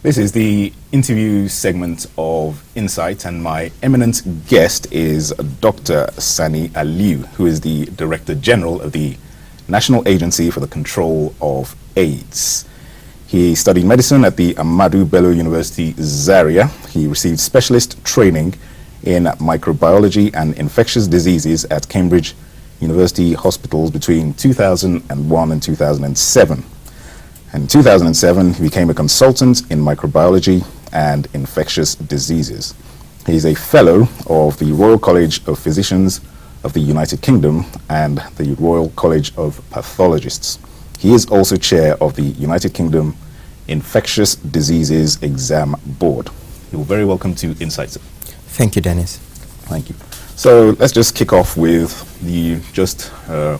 This is the interview segment of Insight, and my eminent guest is Dr. Sani Aliyu, who is the Director General of the National Agency for the Control of AIDS. He studied medicine at the Ahmadu Bello University, Zaria. He received specialist training in microbiology and infectious diseases at Cambridge University Hospitals between 2001 and 2007. In 2007, he became a consultant in microbiology and infectious diseases. He is a fellow of the Royal College of Physicians of the United Kingdom and the Royal College of Pathologists. He is also chair of the United Kingdom Infectious Diseases Exam Board. You're very welcome to Insight. Thank you, Dennis. Thank you. So let's just kick off with the just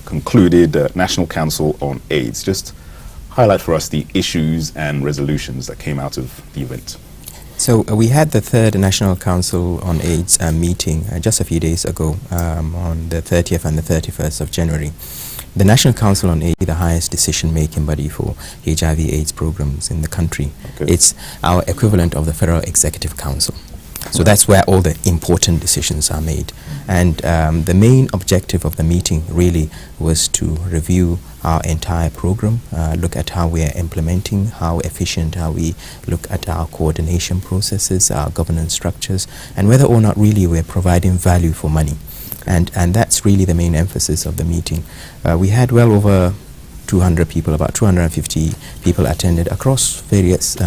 concluded National Council on AIDS. Just highlight for us the issues and resolutions that came out of the event. So we had the third National Council on AIDS meeting just a few days ago on the 30th and the 31st of January. The National Council on AIDS is the highest decision-making body for HIV/AIDS programs in the country. Okay. It's our equivalent of the Federal Executive Council. So that's where all the important decisions are made. And the main objective of the meeting really was to review our entire program, look at how we are implementing, how efficient are we, look at our coordination processes, our governance structures, and whether or not really we're providing value for money. And that's really the main emphasis of the meeting. We had well over 200 people, about 250 people attended across various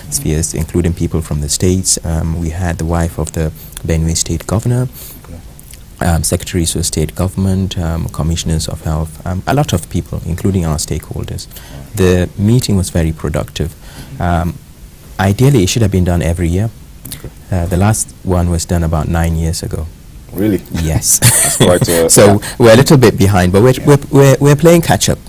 spheres, including people from the states. We had the wife of the Benue State Governor, secretaries of state government, commissioners of health, a lot of people, including our stakeholders. The meeting was very productive. Ideally, it should have been done every year. The last one was done about 9 years ago. Really? Yes. That's quite so we're a little bit behind, but we're playing catch up.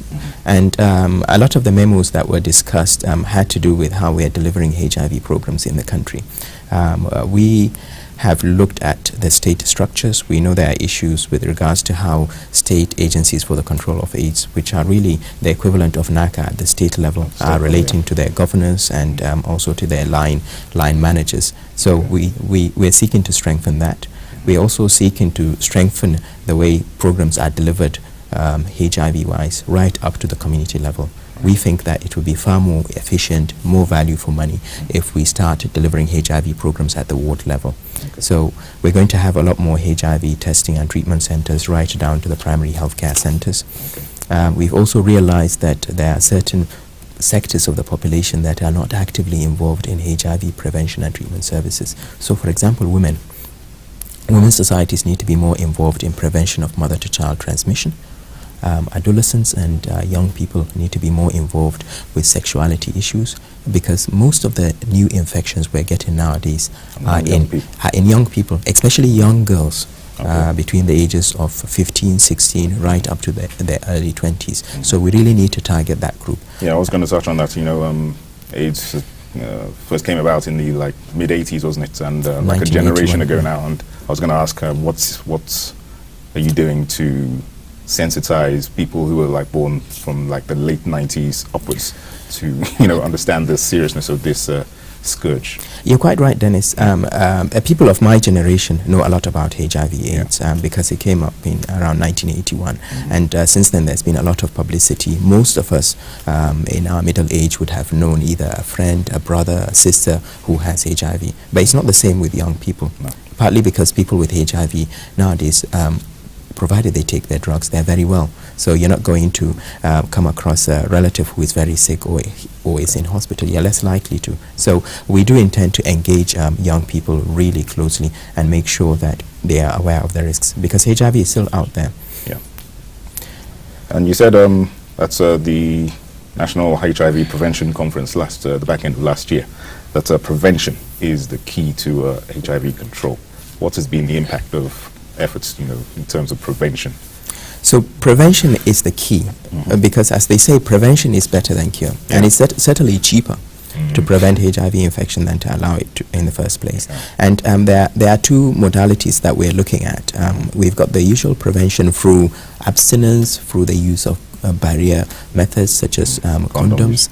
And a lot of the memos that were discussed had to do with how we are delivering HIV programs in the country. We have looked at the state structures. We know there are issues with regards to how state agencies for the control of AIDS, which are really the equivalent of NACA at the state level, are relating to their governance and also to their line managers. So we're seeking to strengthen that. We're also seeking to strengthen the way programs are delivered HIV-wise, right up to the community level. We think that it would be far more efficient, more value for money if we start delivering HIV programs at the ward level. Okay. So we're going to have a lot more HIV testing and treatment centers right down to the primary healthcare centers. Okay. We've also realized that there are certain sectors of the population that are not actively involved in HIV prevention and treatment services. So for example, women. Women's societies need to be more involved in prevention of mother-to-child transmission. Adolescents and young people need to be more involved with sexuality issues, because most of the new infections we're getting nowadays are in young people, especially young girls. Okay. Between the ages of 15, 16, right up to their early 20s. Mm-hmm. So we really need to target that group. Yeah, I was going to touch on that. You know, AIDS first came about in the mid 80s, wasn't it? And like a generation ago now. And I was going to ask, what are you doing to sensitize people who are born from the late 90s upwards to understand the seriousness of this scourge? You're quite right, Dennis. People of my generation know a lot about HIV/AIDS because it came up in around 1981, and since then there's been a lot of publicity. Most of us in our middle age would have known either a friend, a brother, a sister who has HIV, but it's not the same with young people. No. Partly because people with HIV nowadays, provided they take their drugs, they're very well. So you're not going to come across a relative who is very sick or is in hospital. You're less likely to. So we do intend to engage young people really closely and make sure that they are aware of the risks, because HIV is still out there. Yeah. And you said that's the National HIV Prevention Conference the back end of last year, that prevention is the key to HIV control. What has been the impact of efforts, in terms of prevention? So prevention is the key, because as they say, prevention is better than cure, and it's certainly cheaper to prevent HIV infection than to allow it in the first place. And there are two modalities that we're looking at. We've got the usual prevention through abstinence, through the use of barrier methods such as condoms,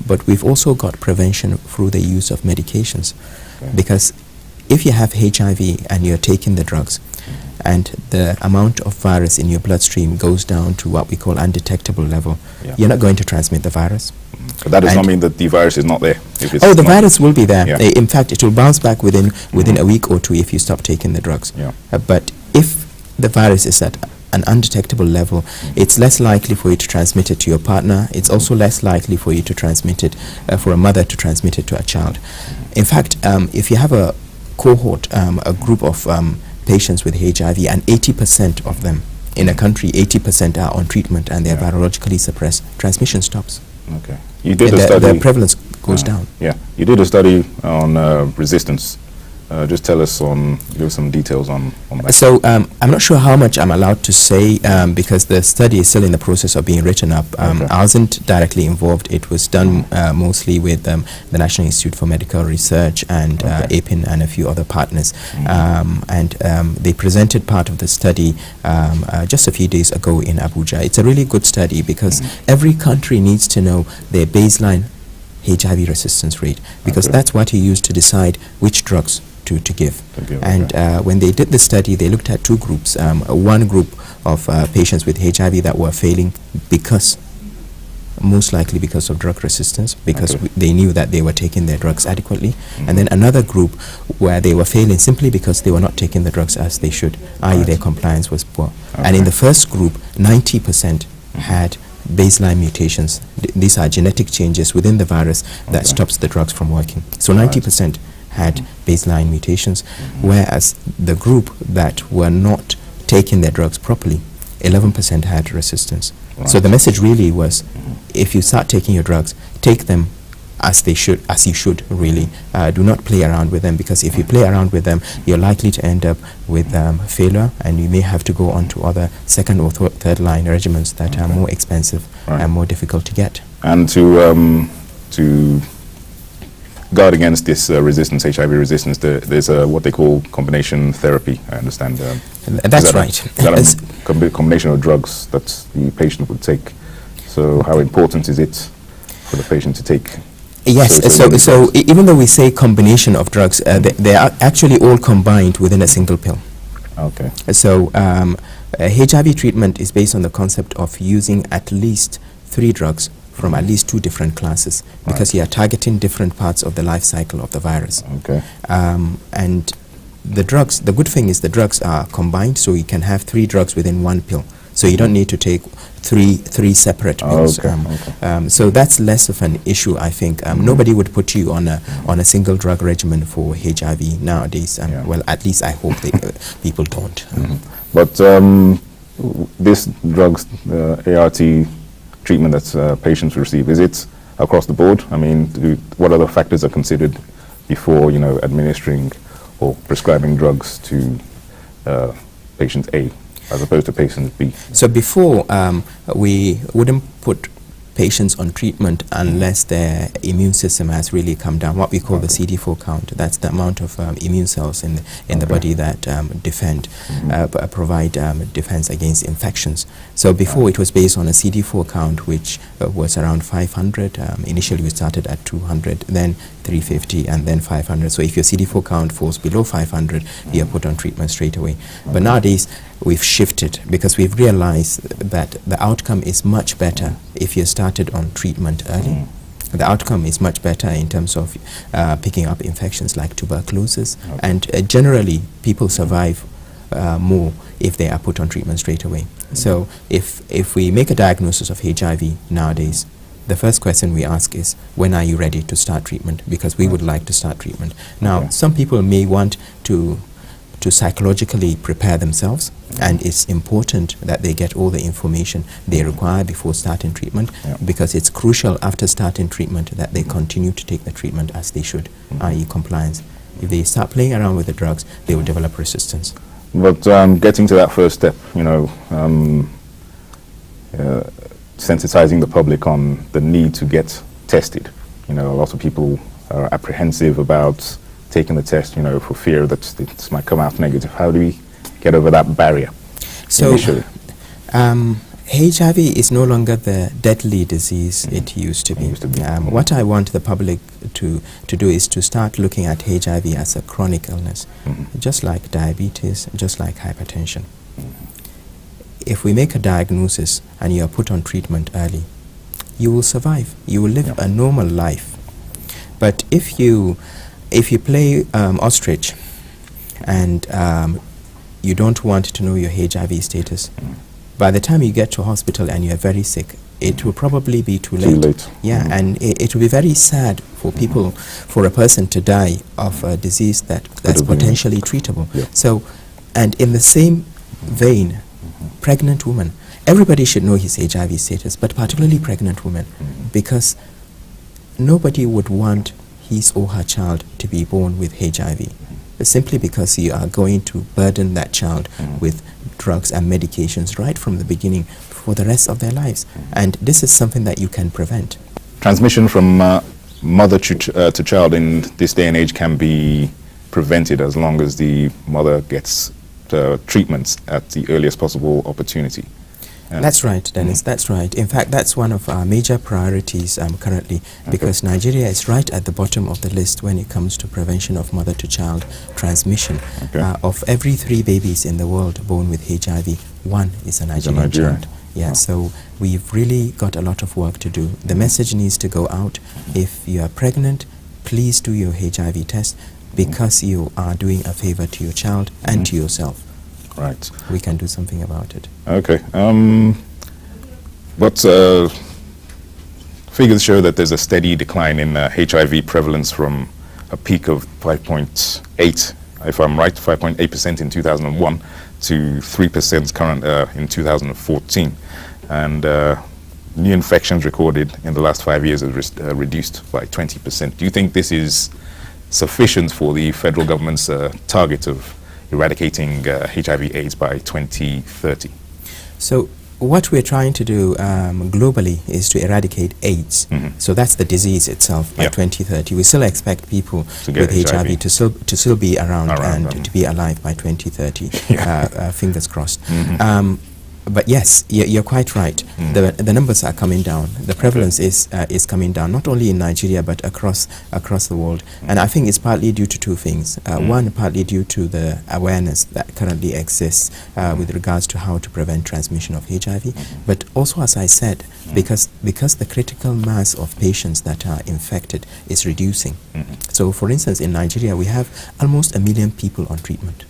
But we've also got prevention through the use of medications. Okay. Because if you have HIV and you're taking the drugs, and the amount of virus in your bloodstream goes down to what we call undetectable level, you're not going to transmit the virus. But that does not mean that the virus is not there. If it's the virus will be there. Yeah. In fact, it will bounce back within a week or two if you stop taking the drugs. Yeah. But if the virus is at an undetectable level, it's less likely for you to transmit it to your partner. It's also less likely for you to transmit it, for a mother to transmit it to a child. In fact, if you have a cohort, a group of patients with HIV, and 80% of them in a country, 80% are on treatment and they're virologically suppressed, transmission stops. Okay. You did a study. The prevalence goes down. Yeah. You did a study on resistance. Just tell us give some details on that. So I'm not sure how much I'm allowed to say because the study is still in the process of being written up. I wasn't directly involved. It was done mostly with the National Institute for Medical Research and APIN and a few other partners. And they presented part of the study just a few days ago in Abuja. It's a really good study because every country needs to know their baseline HIV resistance rate, because that's what you use to decide which drugs to give. And when they did the study, they looked at two groups. One group of patients with HIV that were failing most likely because of drug resistance, because they knew that they were taking their drugs adequately. And then another group where they were failing simply because they were not taking the drugs as they should, i.e. their compliance was poor. And in the first group, 90% had baseline mutations. These are genetic changes within the virus that stops the drugs from working. So 90% had baseline mutations, whereas the group that were not taking their drugs properly, 11% had resistance. So the message really was, if you start taking your drugs, take them as you should really. Do not play around with them, because if you play around with them, you're likely to end up with failure, and you may have to go on to other second or third line regimens that are more expensive and more difficult to get. And to guard against this resistance, HIV resistance, there's what they call combination therapy, I understand. That's right. Is that a combination of drugs that the patient would take? So how important is it for the patient to take? Yes, so even though we say combination of drugs, they are actually all combined within a single pill. Okay. So HIV treatment is based on the concept of using at least 3 drugs from at least 2 different classes, because you are targeting different parts of the life cycle of the virus. Okay. And the good thing is the drugs are combined, so you can have 3 drugs within 1 pill. So you don't need to take three separate pills. So that's less of an issue, I think. Nobody would put you on a single drug regimen for HIV nowadays. Well, at least I hope people don't. But this drugs, ART treatment that patients receive, is it across the board? I mean, what other factors are considered before administering or prescribing drugs to patient A as opposed to patient B? So before, we wouldn't put patients on treatment unless their immune system has really come down, what we call the CD4 count. That's the amount of immune cells in the body that provide defense against infections. So before it was based on a CD4 count, which was around 500. Initially we started at 200, then 350, and then 500. So if your CD4 count falls below 500, you are put on treatment straight away. But nowadays we've shifted, because we've realized that the outcome is much better if you're started on treatment early. The outcome is much better in terms of picking up infections like tuberculosis, and generally people survive more if they are put on treatment straight away. So if we make a diagnosis of HIV nowadays, the first question we ask is, when are you ready to start treatment? Because we would like to start treatment. Now, some people may want to psychologically prepare themselves, and it's important that they get all the information they require before starting treatment, because it's crucial after starting treatment that they continue to take the treatment as they should, i.e. compliance. If they start playing around with the drugs, they will develop resistance. But getting to that first step, sensitizing the public on the need to get tested. A lot of people are apprehensive about taking the test, for fear that it might come out negative. How do we get over that barrier? So, HIV is no longer the deadly disease it used to be. What I want the public to do is to start looking at HIV as a chronic illness, just like diabetes, just like hypertension. If we make a diagnosis and you are put on treatment early, you will survive. You will live a normal life. But if you play ostrich and you don't want to know your HIV status, by the time you get to hospital and you're very sick, it will probably be too late. Yeah, and it will be very sad for people, for a person to die of a disease that's potentially treatable. So, and in the same vein, pregnant women, everybody should know his HIV status, but particularly pregnant women, because nobody would want his or her child to be born with HIV, simply because you are going to burden that child with drugs and medications right from the beginning for the rest of their lives. And this is something that you can prevent. Transmission from mother to child in this day and age can be prevented as long as the mother gets treatments at the earliest possible opportunity. That's right, Dennis, that's right. In fact, that's one of our major priorities currently, because Nigeria is right at the bottom of the list when it comes to prevention of mother-to-child transmission. Of every 3 babies in the world born with HIV, 1 is a Nigerian child. Yeah, so we've really got a lot of work to do. The message needs to go out. If you are pregnant, please do your HIV test, because you are doing a favor to your child and to yourself. Right. We can do something about it. Okay. But figures show that there's a steady decline in HIV prevalence from a peak of 5.8, if I'm right, 5.8% in 2001 to 3% current in 2014. And new infections recorded in the last 5 years have reduced by 20%. Do you think this is sufficient for the federal government's target of eradicating HIV/AIDS by 2030? So what we're trying to do globally is to eradicate AIDS. So that's the disease itself by 2030. We still expect people with HIV to still be around and to be alive by 2030. Fingers crossed. But yes, you're quite right. The numbers are coming down. The prevalence is coming down, not only in Nigeria but across the world. And I think it's partly due to 2 things. One, partly due to the awareness that currently exists with regards to how to prevent transmission of HIV. But also, as I said, because the critical mass of patients that are infected is reducing. So, for instance, in Nigeria, we have almost 1 million people on treatment.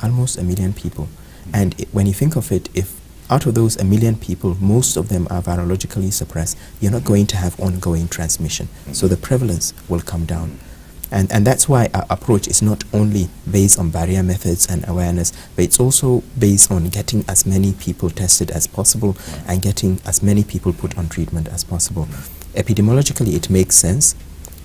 Almost 1 million people. And when you think of it, if out of those 1 million people, most of them are virologically suppressed, you're not going to have ongoing transmission. So the prevalence will come down. And that's why our approach is not only based on barrier methods and awareness, but it's also based on getting as many people tested as possible and getting as many people put on treatment as possible. Epidemiologically, it makes sense.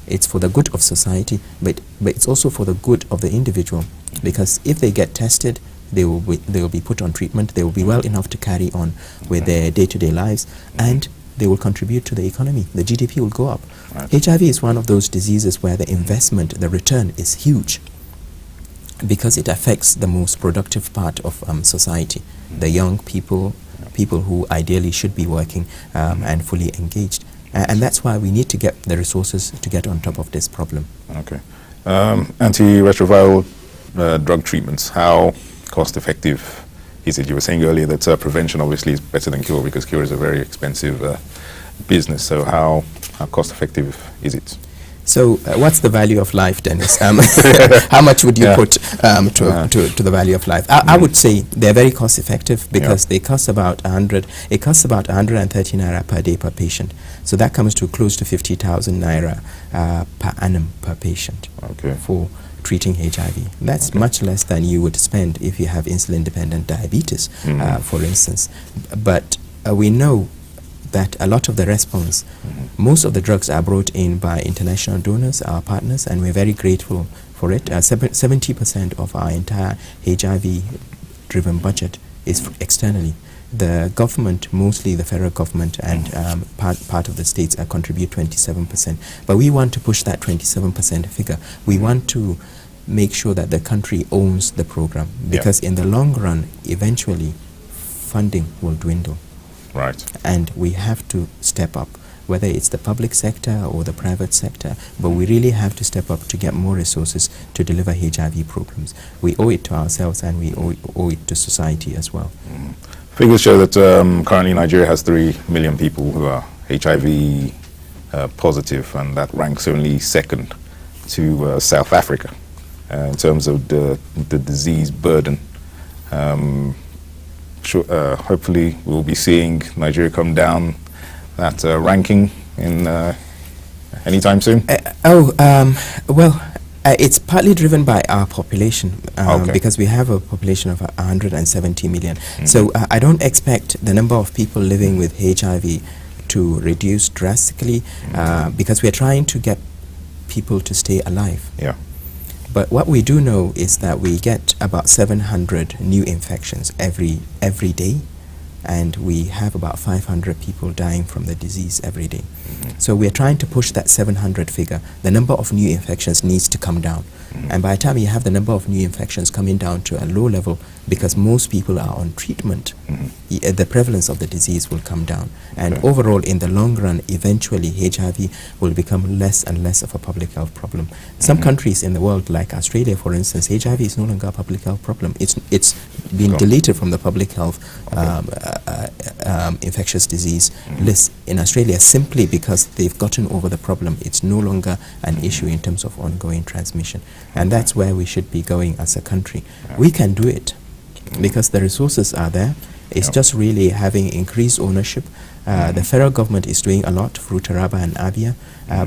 It's for the good of society, but it's also for the good of the individual, because if they get tested, they will be put on treatment, they will be well enough to carry on with their day-to-day lives, and they will contribute to the economy. The GDP will go up. HIV is one of those diseases where the investment, the return is huge, because it affects the most productive part of society, the young people, people who ideally should be working and fully engaged. And that's why we need to get the resources to get on top of this problem. Okay. Antiretroviral drug treatments, how cost effective is it? You were saying earlier that prevention obviously is better than cure, because cure is a very expensive business. So how cost effective is it? So what's the value of life, Dennis? How much would you put to the value of life? I would say they're very cost effective, because they cost about 130 naira per day per patient. So that comes to close to 50,000 naira per annum per patient for treating HIV. That's much less than you would spend if you have insulin-dependent diabetes, for instance. But we know that a lot of the response, most of the drugs are brought in by international donors, our partners, and we're very grateful for it. 70% of our entire HIV-driven budget is externally. The government, mostly the federal government and part of the states, contribute 27%. But we want to push that 27% figure. We want to make sure that the country owns the program, because in the long run, eventually, funding will dwindle. Right. And we have to step up, whether it's the public sector or the private sector, but we really have to step up to get more resources to deliver HIV programs. We owe it to ourselves, and we owe it to society as well. Figures show that currently Nigeria has 3 million people who are HIV positive, and that ranks only second to South Africa in terms of the disease burden. Hopefully we'll be seeing Nigeria come down that ranking in anytime soon. It's partly driven by our population, Okay. because we have a population of 170 million. So I don't expect the number of people living with HIV to reduce drastically, because we're trying to get people to stay alive. Yeah. But what we do know is that we get about 700 new infections every day, and we have about 500 people dying from the disease every day. So we're trying to push that 700 figure. The number of new infections needs to come down. And by the time you have the number of new infections coming down to a low level, because most people are on treatment, the prevalence of the disease will come down. And overall, in the long run, eventually HIV will become less and less of a public health problem. Some countries in the world, like Australia, for instance, HIV is no longer a public health problem. It's been deleted from the public health infectious disease list in Australia, simply because they've gotten over the problem. It's no longer an issue in terms of ongoing transmission. And that's where we should be going as a country. We can do it because the resources are there. It's just really having increased ownership. The federal government is doing a lot through Taraba and Abia,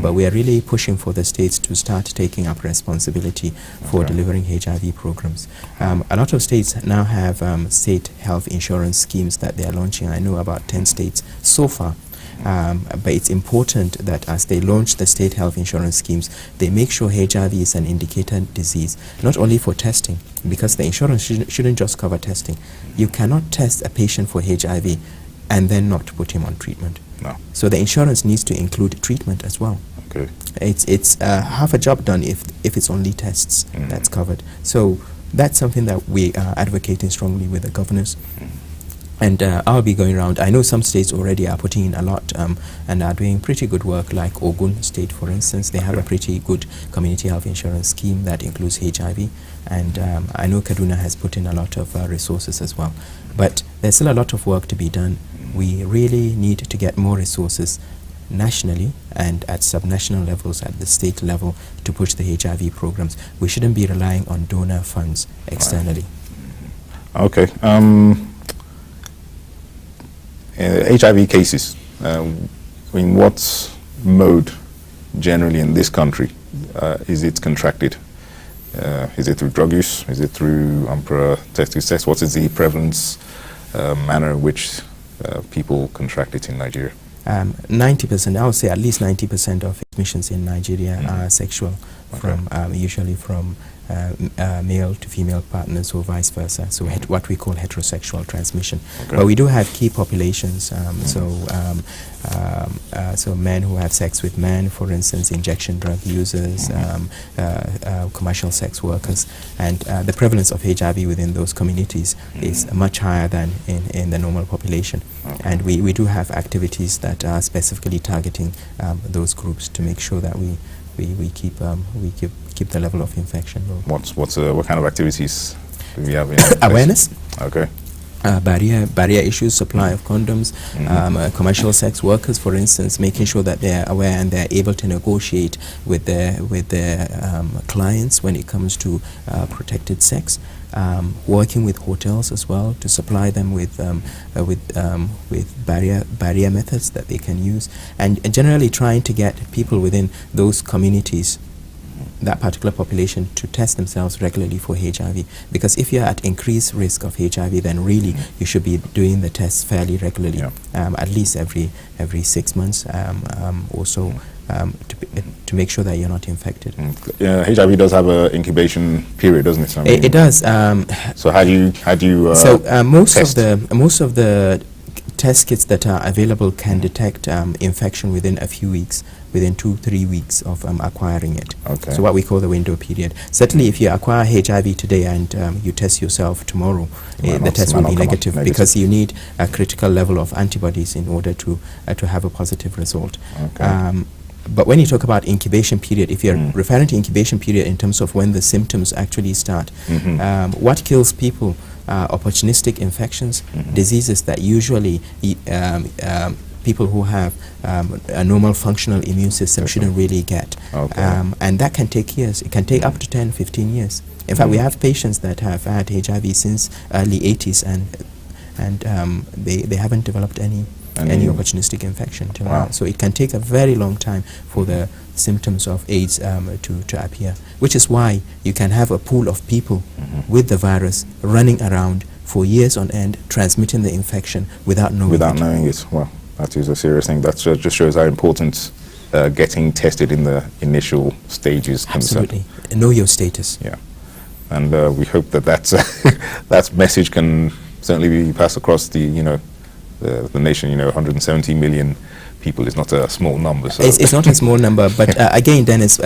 but we are really pushing for the states to start taking up responsibility for delivering HIV programs. A lot of states now have state health insurance schemes that they are launching. I know about 10 states so far. But it's important that as they launch the state health insurance schemes, they make sure HIV is an indicator disease, not only for testing, because the insurance shouldn't just cover testing. You cannot test a patient for HIV and then not put him on treatment. No. So the insurance needs to include treatment as well. Okay. It's half a job done if it's only tests that's covered. So that's something that we are advocating strongly with the governors. And I'll be going around. I know some states already are putting in a lot and are doing pretty good work, like Ogun State, for instance. They have a pretty good community health insurance scheme that includes HIV. And I know Kaduna has put in a lot of resources as well. But there's still a lot of work to be done. We really need to get more resources nationally and at subnational levels, at the state level, to push the HIV programs. We shouldn't be relying on donor funds externally. Okay. HIV cases, in what mode generally in this country is it contracted? Is it through drug use? Is it through unprotected sex? What is the prevalence manner in which people contract it in Nigeria? 90%, I would say at least 90% of admissions in Nigeria are sexual, from usually from male to female partners or vice versa. So what we call heterosexual transmission. But we do have key populations. So men who have sex with men, for instance, injection drug users, commercial sex workers, and the prevalence of HIV within those communities is much higher than in the normal population. And we do have activities that are specifically targeting those groups to make sure that we keep the level of infection low. What kind of activities do we have in awareness? Okay. Barrier issues, supply of condoms, commercial sex workers, for instance, making sure that they're aware and they're able to negotiate with their clients when it comes to protected sex. Working with hotels as well to supply them with barrier methods that they can use, and generally trying to get people within those communities, that particular population, to test themselves regularly for HIV. Because if you're at increased risk of HIV, then really you should be doing the tests fairly regularly, at least every 6 months or so, to make sure that you're not infected. HIV does have an incubation period, doesn't it? I mean, it does. So how do you most of the test kits that are available can detect infection within a few weeks, within 2-3 weeks of acquiring it. Okay. So what we call the window period. Certainly, if you acquire HIV today and you test yourself tomorrow, the test will be negative because you need a critical level of antibodies in order to have a positive result. Okay. But when you talk about incubation period, if you're referring to incubation period in terms of when the symptoms actually start, what kills people are opportunistic infections, diseases that usually people who have a normal functional immune system shouldn't really get. Okay. And that can take years. It can take up to 10-15 years. In fact, we have patients that have had HIV since early 80s and they haven't developed any opportunistic infection till now. So it can take a very long time for the symptoms of AIDS to appear, which is why you can have a pool of people with the virus running around for years on end, transmitting the infection without knowing it. Well, that is a serious thing. That just shows how important getting tested in the initial stages. Absolutely. Know your status. Yeah. And we hope that that message can certainly be passed across the nation. 170 million people is not a small number. So it's not a small number, but again, Dennis,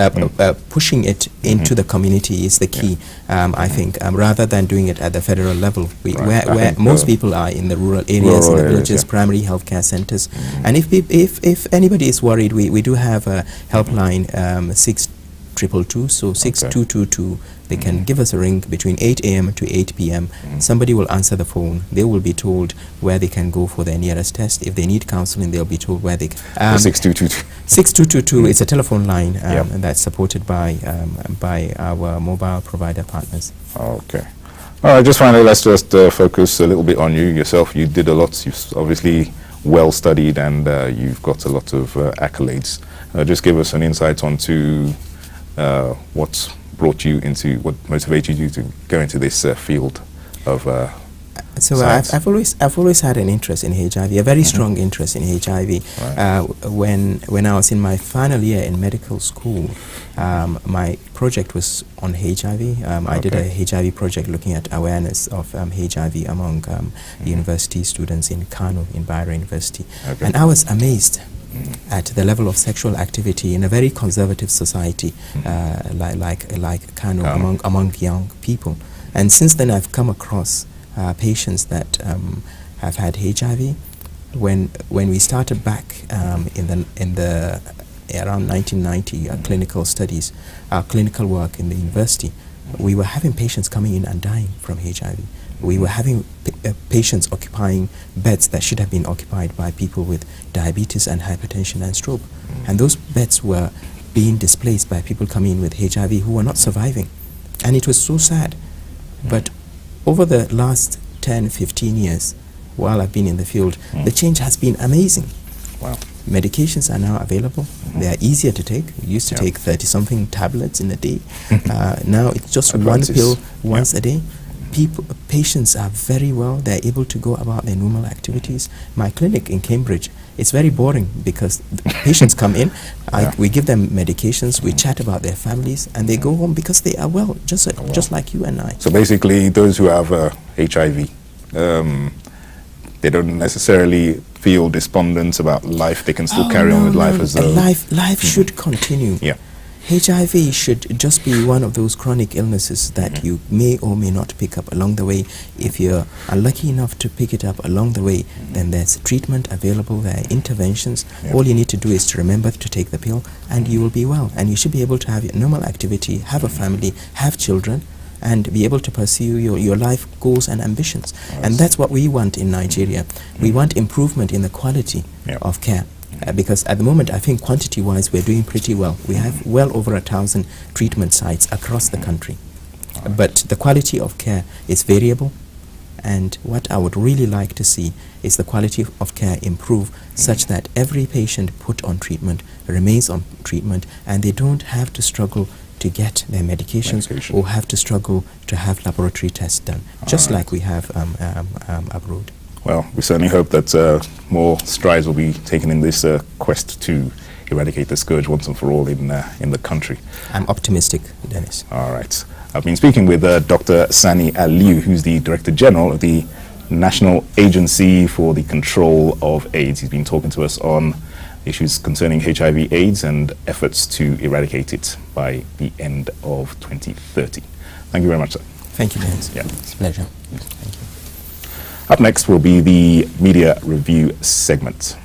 pushing it into the community is the key. I think rather than doing it at the federal level, where most people are in the rural areas, in the villages, primary healthcare centers. And if anybody is worried, we do have a helpline 6222, so 6222. They can give us a ring between 8 a.m. to 8 p.m. Somebody will answer the phone. They will be told where they can go for their nearest test. If they need counseling, they'll be told where they can. 6222. 6222 is a telephone line and that's supported by our mobile provider partners. Okay. All right, just finally, let's just focus a little bit on you yourself. You did a lot. You've obviously well studied and you've got a lot of accolades. Just give us an insight onto what motivated you to go into this field of science? I've always had an interest in HIV, a very strong interest in HIV. Right. When I was in my final year in medical school, my project was on HIV. I did a HIV project looking at awareness of HIV among university students in Kano, in Bayero University. Okay. And I was amazed at the level of sexual activity in a very conservative society like Kano among young people. And since then I've come across patients that have had HIV. When we started back in the around 1990 clinical studies, clinical work in the university, we were having patients coming in and dying from HIV. We were having patients occupying beds that should have been occupied by people with diabetes and hypertension and stroke. And those beds were being displaced by people coming in with HIV who were not surviving. And it was so sad. But over the last 10-15 years, while I've been in the field, the change has been amazing. Wow. Medications are now available. They are easier to take. We used to take 30-something tablets in a day. Now it's just one pill once a day. Patients are very well. They're able to go about their normal activities. My clinic in Cambridge, it's very boring because patients come in, we give them medications, we chat about their families, and they go home because they are well, just like you and I. So basically, those who have HIV, they don't necessarily feel despondent about life. They can still carry on with life as though life should continue. Yeah. HIV should just be one of those chronic illnesses that you may or may not pick up along the way. If you're unlucky enough to pick it up along the way, then there's treatment available, there are interventions. All you need to do is to remember to take the pill and you will be well. And you should be able to have your normal activity, have a family, have children, and be able to pursue your life goals and ambitions. And that's what we want in Nigeria. We want improvement in the quality of care. Because at the moment, I think quantity-wise, we're doing pretty well. We have well over 1,000 treatment sites across the country. But the quality of care is variable. And what I would really like to see is the quality of care improve such that every patient put on treatment remains on treatment and they don't have to struggle to get their medications or have to struggle to have laboratory tests done, just like we have abroad. Well, we certainly hope that more strides will be taken in this quest to eradicate the scourge once and for all in the country. I'm optimistic, Dennis. All right. I've been speaking with Dr. Sani Aliu, who's the Director General of the National Agency for the Control of AIDS. He's been talking to us on issues concerning HIV/AIDS and efforts to eradicate it by the end of 2030. Thank you very much, sir. Thank you, Vince. Yeah. It's a pleasure. Thank you. Up next will be the media review segment.